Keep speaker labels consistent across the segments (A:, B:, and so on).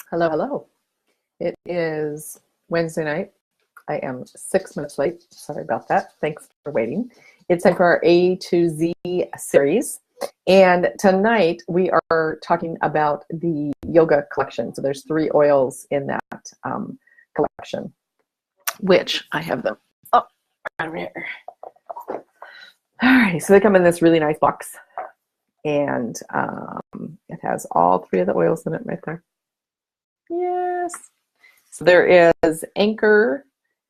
A: Hello, hello. It is Wednesday night. I am 6 minutes late. Sorry about that. Thanks for waiting. It's time for our A to Z series. And tonight we are talking about the yoga collection. So there's 3 oils in that collection, which I have them up right here. All right, so they come in this really nice box. And it has all 3 of the oils in it right there. Yes. So there is Anchor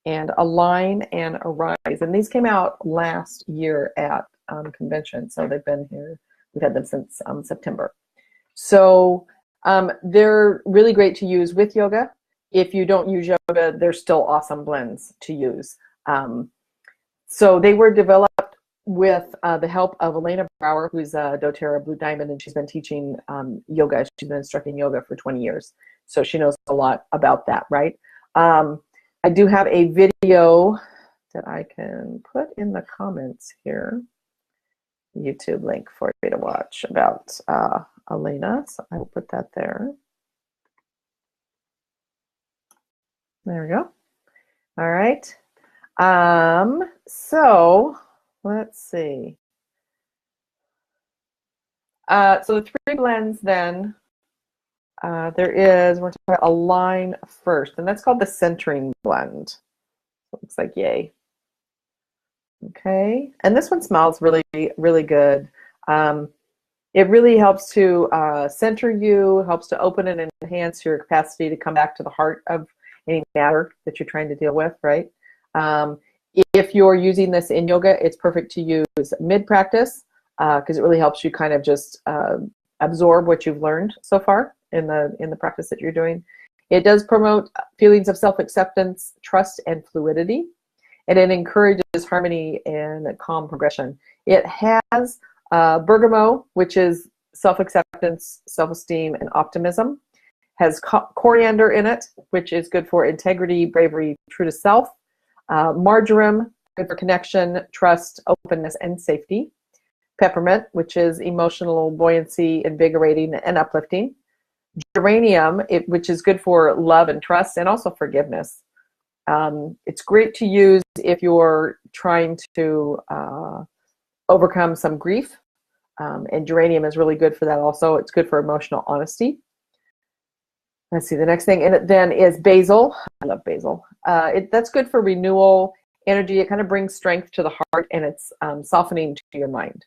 A: and Align and Arise. And these came out last year at convention. So they've been here. We've had them since September. So they're really great to use with yoga. If you don't use yoga, they're still awesome blends to use. So they were developed with the help of Elena Brower, who's a doTERRA Blue Diamond, and she's been teaching yoga. She's been instructing yoga for 20 years. So she knows a lot about that, right? I do have a video that I can put in the comments here, YouTube link for you to watch about Elena. So I will put that there. There we go. All right. So let's see. So the 3 blends then, we're going to talk about Align first, and that's called the centering blend. So it looks like yay. Okay, and this one smells really, really good. It really helps to center you, helps to open and enhance your capacity to come back to the heart of any matter that you're trying to deal with, right? If you're using this in yoga, it's perfect to use mid-practice because it really helps you kind of just absorb what you've learned so far in the practice that you're doing. It does promote feelings of self-acceptance, trust, and fluidity, and it encourages harmony and calm progression. It has bergamot, which is self-acceptance, self-esteem, and optimism. Has coriander in it, which is good for integrity, bravery, true to self. Marjoram, good for connection, trust, openness, and safety. Peppermint, which is emotional buoyancy, invigorating, and uplifting. Geranium, which is good for love and trust, and also forgiveness. It's great to use if you're trying to overcome some grief, and geranium is really good for that also. It's good for emotional honesty. Let's see, the next thing in it then is basil. I love basil. That's good for renewal, energy. It kind of brings strength to the heart, and it's softening to your mind.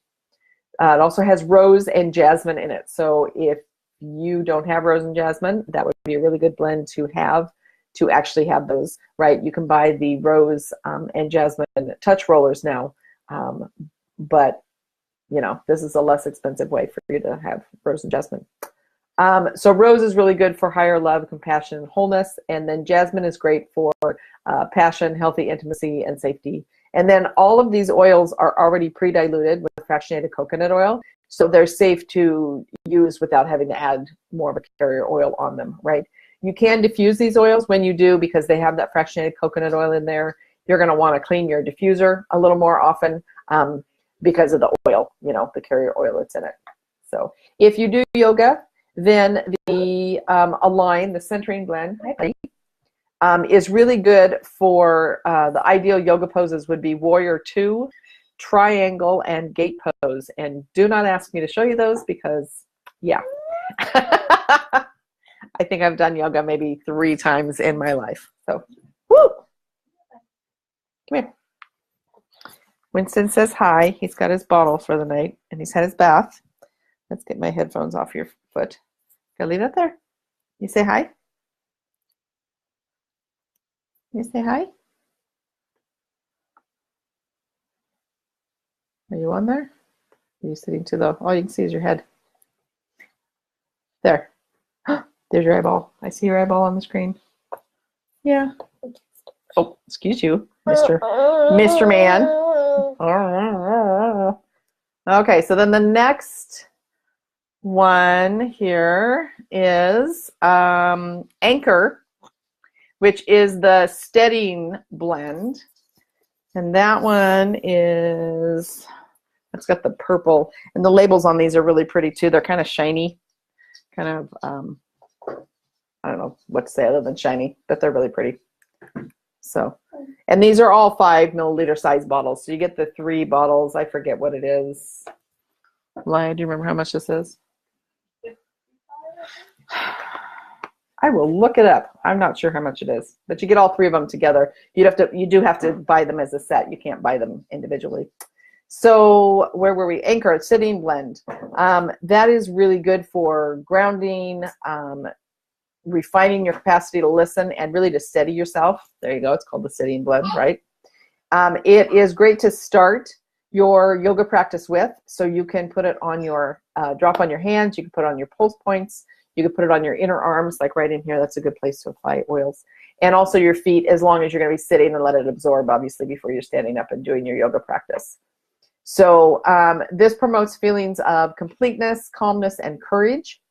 A: It also has rose and jasmine in it. So if you don't have rose and jasmine, that would be a really good blend to have, to actually have those, right? You can buy the rose and jasmine touch rollers now, but you know, this is a less expensive way for you to have rose and jasmine. So rose is really good for higher love, compassion, and wholeness. And then jasmine is great for passion, healthy intimacy, and safety. And then all of these oils are already pre-diluted with fractionated coconut oil. So they're safe to use without having to add more of a carrier oil on them, right? You can diffuse these oils when you do, because they have that fractionated coconut oil in there. You're going to want to clean your diffuser a little more often because of the oil, you know, the carrier oil that's in it. So if you do yoga, then the Align, the centering blend, is really good for the ideal yoga poses would be Warrior 2, Triangle, and Gate Pose. And do not ask me to show you those because, yeah. I think I've done yoga maybe 3 times in my life. So, woo! Come here. Winston says hi. He's got his bottle for the night, and he's had his bath. Let's get my headphones off your foot. Gotta leave that there. You say hi? You say hi? Are you on there? Are you sitting to the, all you can see is your head. There. There's your eyeball. I see your eyeball on the screen. Yeah. Oh, excuse you, Mr. Man. Okay, so then the next one here is Anchor, which is the steadying blend. And that one is, it's got the purple, and the labels on these are really pretty too. They're kind of shiny, kind of know what to say other than shiny, but they're really pretty. So, and these are all 5 milliliter size bottles. So you get the 3 bottles. I forget what it is. Laya, do you remember how much this is? I will look it up. I'm not sure how much it is, but you get all 3 of them together. You do have to buy them as a set. You can't buy them individually. So where were we? Anchor, sitting blend. That is really good for grounding, refining your capacity to listen, and really to steady yourself. There you go. It's called the sitting blend, right? It is great to start your yoga practice with. So you can put it on your, drop on your hands. You can put it on your pulse points. You can put it on your inner arms, like right in here. That's a good place to apply oils. And also your feet, as long as you're going to be sitting, and let it absorb, obviously, before you're standing up and doing your yoga practice. So this promotes feelings of completeness, calmness, and courage.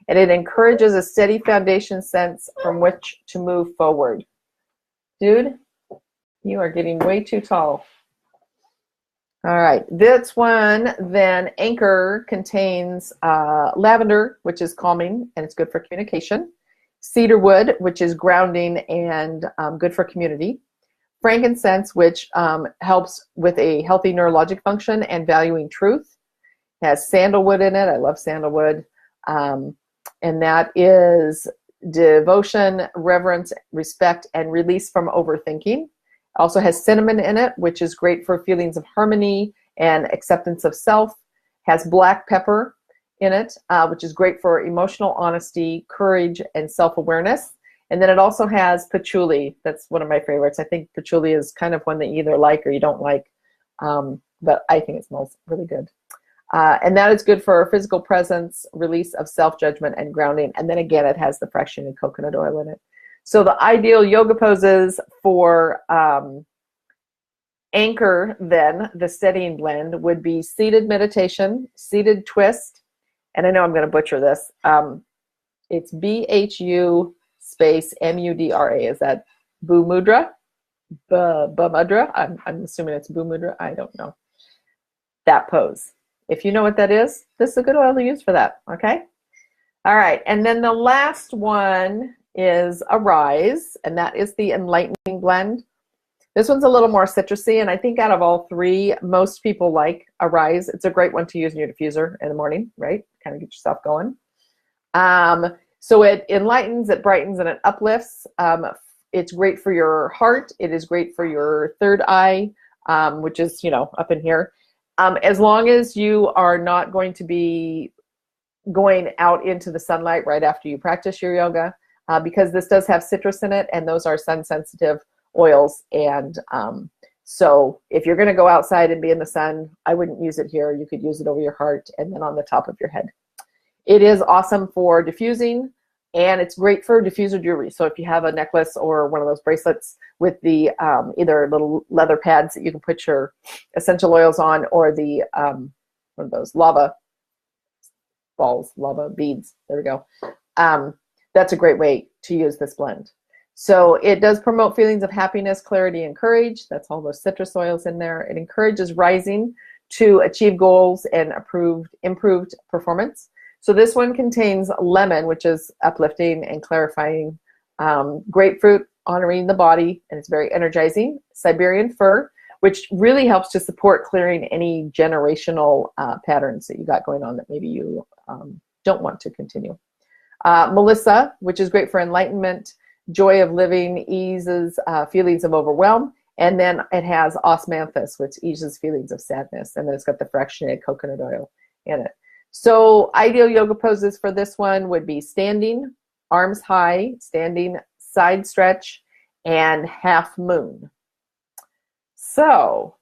A: And it encourages a steady foundation sense from which to move forward. Dude, you are getting way too tall. All right, this one then, Anchor, contains lavender, which is calming and it's good for communication. Cedarwood, which is grounding and good for community. Frankincense, which helps with a healthy neurologic function and valuing truth. It has sandalwood in it. I love sandalwood. And that is devotion, reverence, respect, and release from overthinking. Also has cinnamon in it, which is great for feelings of harmony and acceptance of self. Has black pepper in it, which is great for emotional honesty, courage, and self-awareness. And then it also has patchouli. That's one of my favorites. I think patchouli is kind of one that you either like or you don't like, but I think it smells really good. And that is good for physical presence, release of self-judgment, and grounding. And then again, it has the fractionated coconut oil in it. So the ideal yoga poses for Anchor, then, the steadying blend, would be seated meditation, seated twist, and I know I'm going to butcher this. It's BHU space MUDRA. Is that Bhumudra? Bhumudra? I'm assuming it's Bhumudra. I don't know. That pose. If you know what that is, this is a good oil to use for that, okay? All right, and then the last one is Arise, and that is the Enlightening Blend. This one's a little more citrusy, and I think out of all 3, most people like Arise. It's a great one to use in your diffuser in the morning, right? Kind of get yourself going. So it enlightens, it brightens, and it uplifts. It's great for your heart. It is great for your third eye, which is, up in here. As long as you are not going to be going out into the sunlight right after you practice your yoga, because this does have citrus in it, and those are sun-sensitive oils. And so if you're going to go outside and be in the sun, I wouldn't use it here. You could use it over your heart and then on the top of your head. It is awesome for diffusing, and it's great for diffuser jewelry. So if you have a necklace or one of those bracelets with the either little leather pads that you can put your essential oils on, or the one of those lava balls, lava beads, there we go. That's a great way to use this blend. So it does promote feelings of happiness, clarity, and courage. That's all those citrus oils in there. It encourages rising to achieve goals and improved performance. So this one contains lemon, which is uplifting and clarifying, grapefruit, honoring the body, and it's very energizing, Siberian fir, which really helps to support clearing any generational patterns that you got going on that maybe you don't want to continue. Melissa, which is great for enlightenment, joy of living, eases feelings of overwhelm. And then it has osmanthus, which eases feelings of sadness. And then it's got the fractionated coconut oil in it. So ideal yoga poses for this one would be standing, arms high, standing side stretch, and half moon. So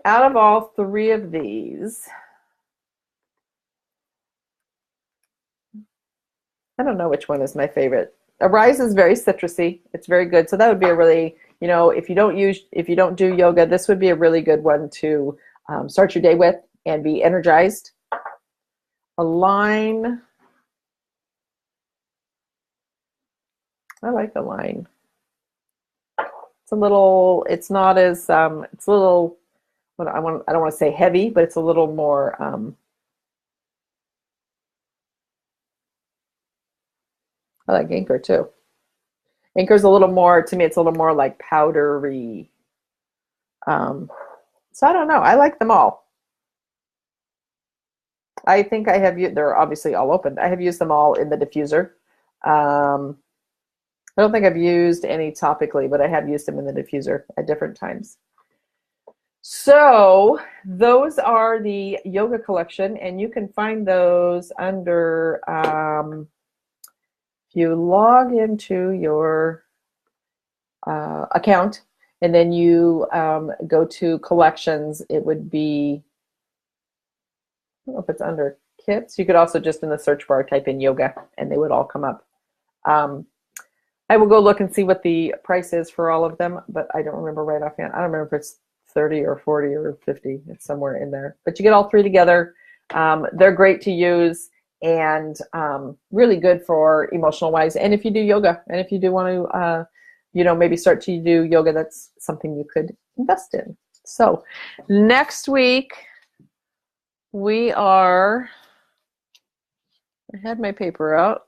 A: out of all 3 of these, I don't know which one is my favorite. Arise is very citrusy. It's very good. So that would be a really, if you don't do yoga, this would be a really good one to start your day with and be energized. Align. I like Align. It's a little, it's not as, it's a little, I don't want to say heavy, but it's a little more, I like Anchor too. Anchor's a little more, to me, it's a little more like powdery. So I don't know. I like them all. I think I have, they're obviously all open. I have used them all in the diffuser. Um, I don't think I've used any topically, but I have used them in the diffuser at different times. So those are the yoga collection, and you can find those under, if you log into your account and then you go to collections, it would be, I don't know if it's under kits. You could also just in the search bar type in yoga and they would all come up. I will go look and see what the price is for all of them, but I don't remember right offhand. I don't remember if it's 30 or 40 or 50. It's somewhere in there. But you get all three together. They're great to use and really good for emotional wise. And if you do yoga, and if you do want to, maybe start to do yoga, that's something you could invest in. So next week we are, I had my paper out.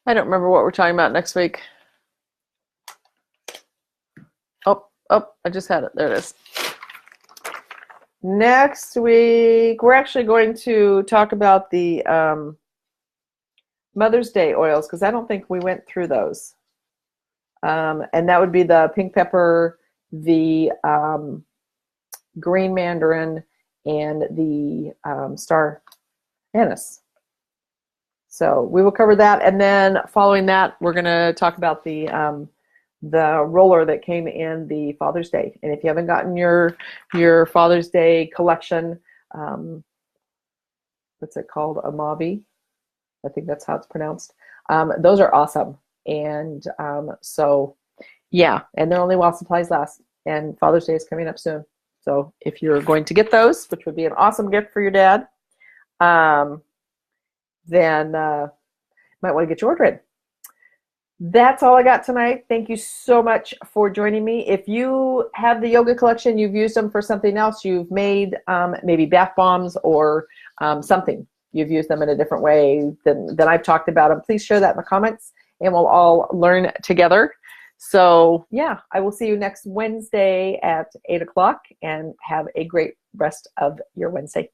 A: I don't remember what we're talking about next week. Oh, I just had it. There it is. Next week, we're actually going to talk about the Mother's Day oils, because I don't think we went through those. And that would be the pink pepper, the green mandarin, and the star anise. So we will cover that, and then following that, we're going to talk about the roller that came in the Father's Day. And if you haven't gotten your Father's Day collection, what's it called? Amavi, I think that's how it's pronounced. Those are awesome, and so yeah, and they're only while supplies last. And Father's Day is coming up soon, so if you're going to get those, which would be an awesome gift for your dad, then might want to get your order in. That's all I got tonight. Thank you so much for joining me. If you have the yoga collection, you've used them for something else, you've made maybe bath bombs or something, you've used them in a different way than I've talked about them, please share that in the comments and we'll all learn together. So yeah, I will see you next Wednesday at 8 o'clock, and have a great rest of your Wednesday.